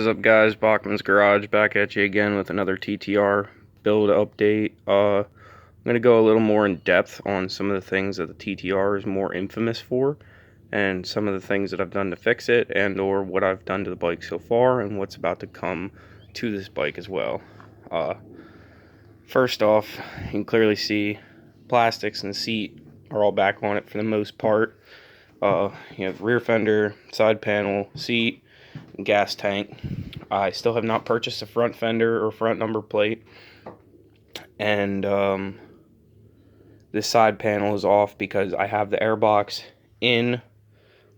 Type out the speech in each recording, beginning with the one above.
What's up, guys? Bachman's Garage back at you again with another TTR build update. I'm going to go a little more in depth on some of the things that the TTR is more infamous for, and some of the things that I've done to fix it, and or what I've done to the bike so far, and what's about to come to this bike as well. First off, you can clearly see plastics and seat are all back on it for the most part. You have rear fender, side panel, seat, gas tank. I still have not purchased a front fender or front number plate, and this side panel is off because I have the air box in,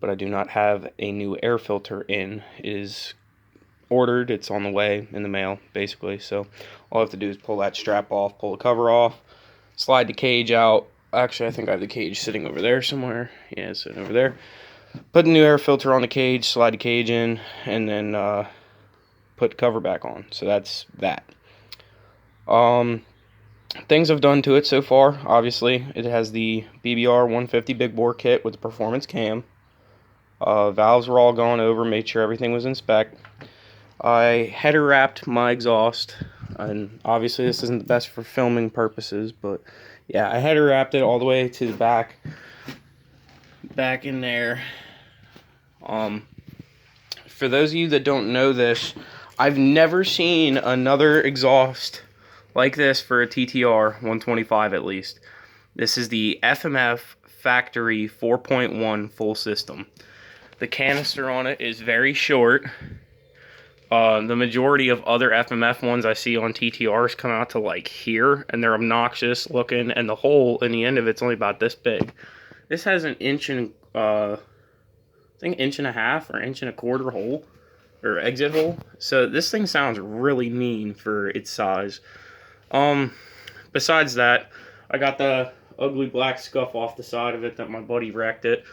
but I do not have a new air filter in. It is ordered, it's on the way in the mail basically, so all I have to do is pull that strap off, pull the cover off, slide the cage out. Actually, I think I have the cage sitting over there somewhere. Yeah, it's sitting over there. Put the new air filter on the cage, slide the cage in, and then put the cover back on. So that's that. Things I've done to it so far, obviously, it has the BBR 150 big bore kit with the performance cam. Valves were all gone over, made sure everything was in spec. I header wrapped my exhaust, and obviously this isn't the best for filming purposes, but yeah, I header wrapped it all the way to the back in there. For those of you that don't know this, I've never seen another exhaust like this for a TTR 125 at least. This is the FMF Factory 4.1 full system. The canister on it is very short. The majority of other FMF ones I see on TTRs come out to like here, and they're obnoxious looking, and the hole in the end of it's only about this big. This has an inch and I think inch and a half or inch and a quarter hole or exit hole. So this thing sounds really mean for its size. Besides that, I got the ugly black scuff off the side of it that my buddy wrecked it.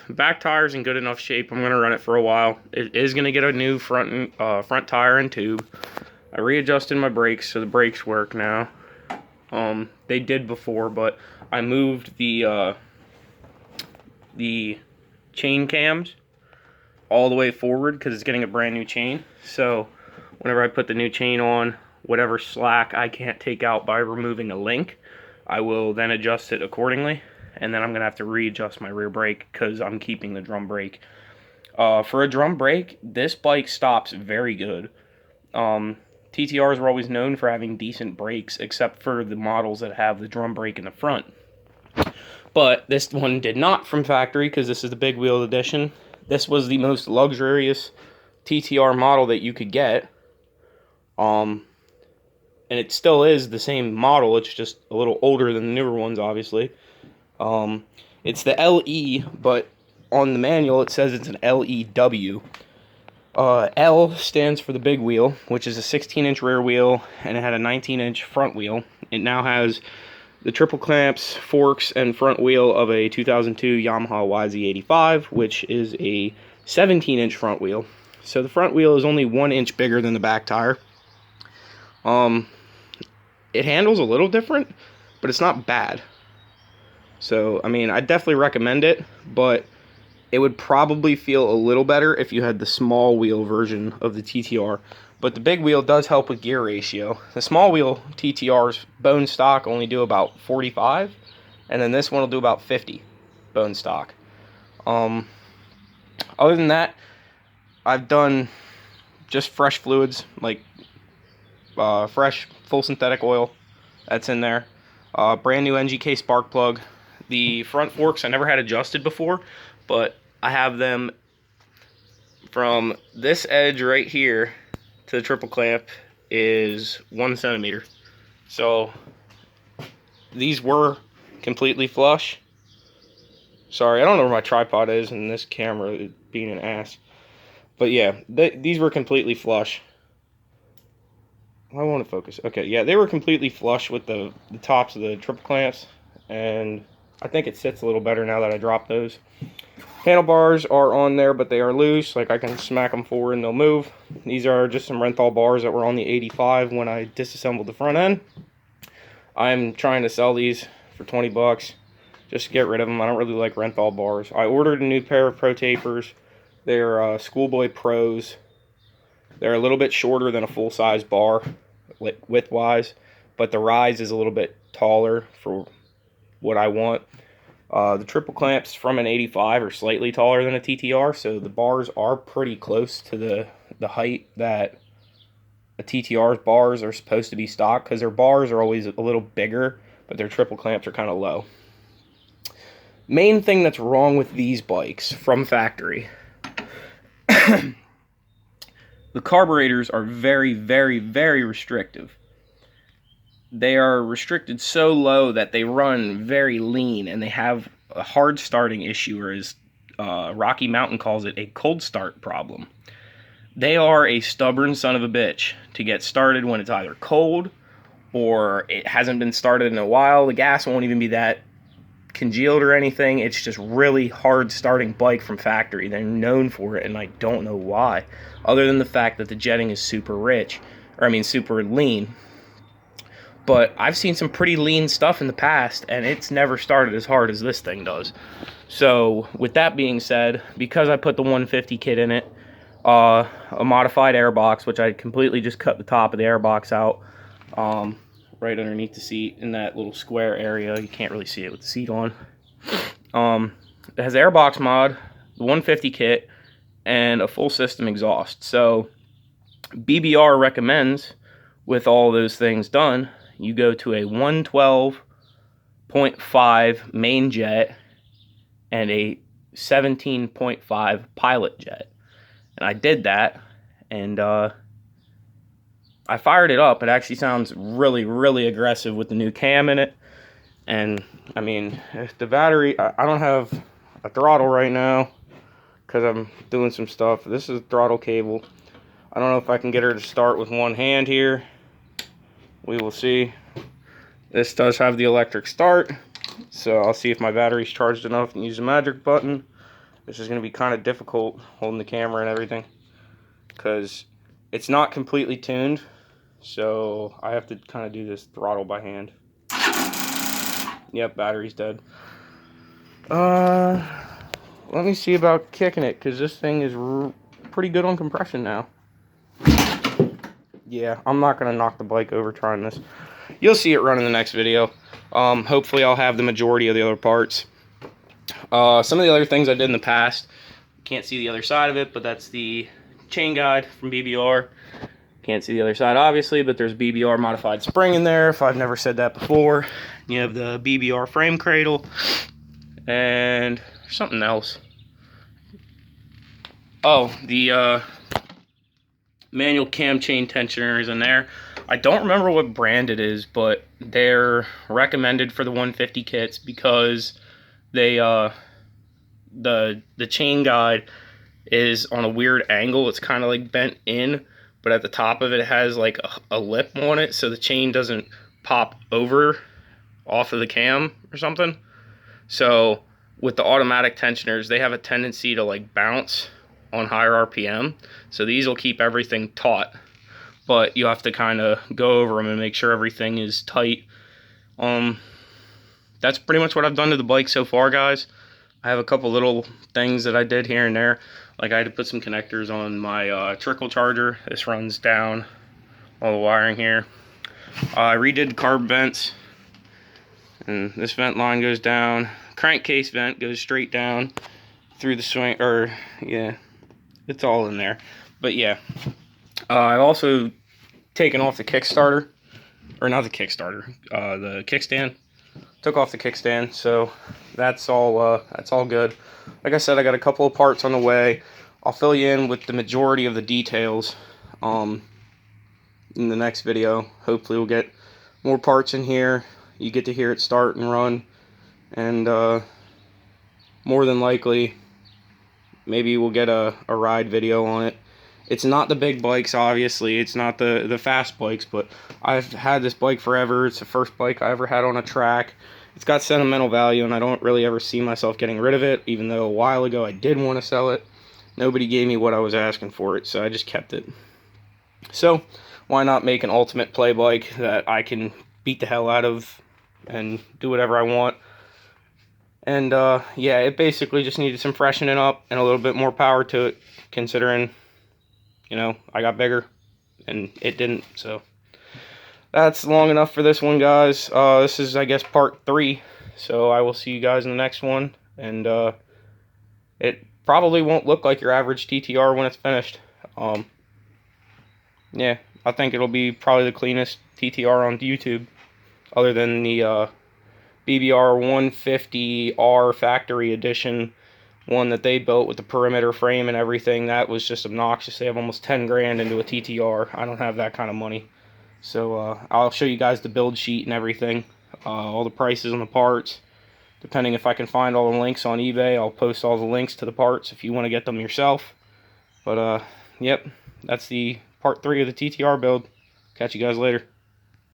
Back tire's in good enough shape. I'm gonna run it for a while. It is gonna get a new front tire and tube. I readjusted my brakes so the brakes work now. They did before, but I moved the chain cams all the way forward because it's getting a brand new chain. So whenever I put the new chain on, whatever slack I can't take out by removing a link, I will then adjust it accordingly. And then I'm gonna have to readjust my rear brake because I'm keeping the drum brake. For a drum brake, this bike stops very good. TTRs were always known for having decent brakes, except for the models that have the drum brake in the front. But this one did not from factory because this is the big wheel edition. This was the most luxurious TTR model that you could get. And it still is the same model, it's just a little older than the newer ones, obviously. It's the LE, but on the manual it says it's an LEW. L stands for the big wheel, which is a 16-inch rear wheel, and it had a 19-inch front wheel. It now has the triple clamps, forks, and front wheel of a 2002 Yamaha YZ85, which is a 17-inch front wheel. So the front wheel is only 1 inch bigger than the back tire. It handles a little different, but it's not bad. So, I mean, I definitely recommend it, but it would probably feel a little better if you had the small wheel version of the TTR. But the big wheel does help with gear ratio. The small wheel TTRs, bone stock, only do about 45, and then this one will do about 50 bone stock. Other than that, I've done just fresh fluids, like fresh full synthetic oil that's in there. Brand new NGK spark plug. The front forks I never had adjusted before, but I have them from this edge right here to the triple clamp is 1 centimeter. So these were completely flush. Sorry, I don't know where my tripod is, and this camera is being an ass. But yeah, these were completely flush. I want to focus. Okay, yeah, they were completely flush with the tops of the triple clamps, and I think it sits a little better now that I dropped those. Handlebars are on there, but they are loose. Like, I can smack them forward and they'll move. These are just some Renthal bars that were on the 85 when I disassembled the front end. I'm trying to sell these for 20 bucks just to get rid of them. I don't really like Renthal bars. I ordered a new pair of Pro Tapers. They're Schoolboy Pros. They're a little bit shorter than a full-size bar width-wise, but the rise is a little bit taller for what I want. The triple clamps from an 85 are slightly taller than a TTR, so the bars are pretty close to the height that a TTR's bars are supposed to be stock, because their bars are always a little bigger, but their triple clamps are kind of low. Main thing that's wrong with these bikes from factory, the carburetors are very, very, very restrictive. They are restricted so low that they run very lean, and they have a hard starting issue, or as Rocky Mountain calls it, a cold start problem. They are a stubborn son of a bitch to get started when it's either cold or it hasn't been started in a while. The gas won't even be that congealed or anything. It's just really hard starting bike from factory. They're known for it, and I don't know why, other than the fact that the jetting is super super lean. But I've seen some pretty lean stuff in the past, and it's never started as hard as this thing does. So with that being said, because I put the 150 kit in it, a modified airbox, which I completely just cut the top of the airbox out, right underneath the seat in that little square area. You can't really see it with the seat on. It has airbox mod, the 150 kit, and a full system exhaust. So BBR recommends, with all those things done, you go to a 112.5 main jet and a 17.5 pilot jet. And I did that, and I fired it up. It actually sounds really, really aggressive with the new cam in it. And I mean, if the battery, I don't have a throttle right now because I'm doing some stuff. This is a throttle cable. I don't know if I can get her to start with one hand here. We will see. This does have the electric start, so I'll see if my battery's charged enough and use the magic button. This is going to be kind of difficult holding the camera and everything because it's not completely tuned, so I have to kind of do this throttle by hand. Yep, battery's dead. Let me see about kicking it, because this thing is pretty good on compression now. Yeah, I'm not going to knock the bike over trying this. You'll see it run in the next video. Hopefully I'll have the majority of the other parts. Some of the other things I did in the past, can't see the other side of it, but that's the chain guide from BBR. Can't see the other side obviously, but there's BBR modified spring in there, if I've never said that before. You have the BBR frame cradle, and something else. Oh, the manual cam chain tensioner is in there. I don't remember what brand it is, but they're recommended for the 150 kits because they the chain guide is on a weird angle. It's kind of like bent in, but at the top of it has like a lip on it, so the chain doesn't pop over off of the cam or something. So with the automatic tensioners, they have a tendency to like bounce on higher RPM, so these will keep everything taut, but you have to kind of go over them and make sure everything is tight. That's pretty much what I've done to the bike so far, guys. I have a couple little things that I did here and there, like I had to put some connectors on my trickle charger. This runs down all the wiring here. I redid the carb vents, and this vent line goes down. Crankcase vent goes straight down through the swing, or yeah, it's all in there. But yeah, I've also taken off the Kickstarter, or not the Kickstarter, the kickstand. Took off the kickstand, so that's all good. Like I said, I got a couple of parts on the way. I'll fill you in with the majority of the details in the next video. Hopefully we'll get more parts in here. You get to hear it start and run, and more than likely maybe we'll get a ride video on it. It's not the big bikes, obviously. It's not the fast bikes, but I've had this bike forever. It's the first bike I ever had on a track. It's got sentimental value, and I don't really ever see myself getting rid of it, even though a while ago I did want to sell it. Nobody gave me what I was asking for it, so I just kept it. So why not make an ultimate play bike that I can beat the hell out of and do whatever I want? And yeah, it basically just needed some freshening up and a little bit more power to it, considering you know, I got bigger and it didn't. So that's long enough for this one, guys. This is, I guess, part 3. So I will see you guys in the next one. And it probably won't look like your average TTR when it's finished. Yeah, I think it'll be probably the cleanest TTR on YouTube, other than the BBR 150R factory edition one that they built with the perimeter frame and everything. That was just obnoxious. They have almost 10 grand into a TTR. I don't have that kind of money. So I'll show you guys the build sheet and everything, all the prices on the parts. Depending if I can find all the links on eBay, I'll post all the links to the parts if you want to get them yourself. But yep, that's the part 3 of the TTR build. Catch you guys later.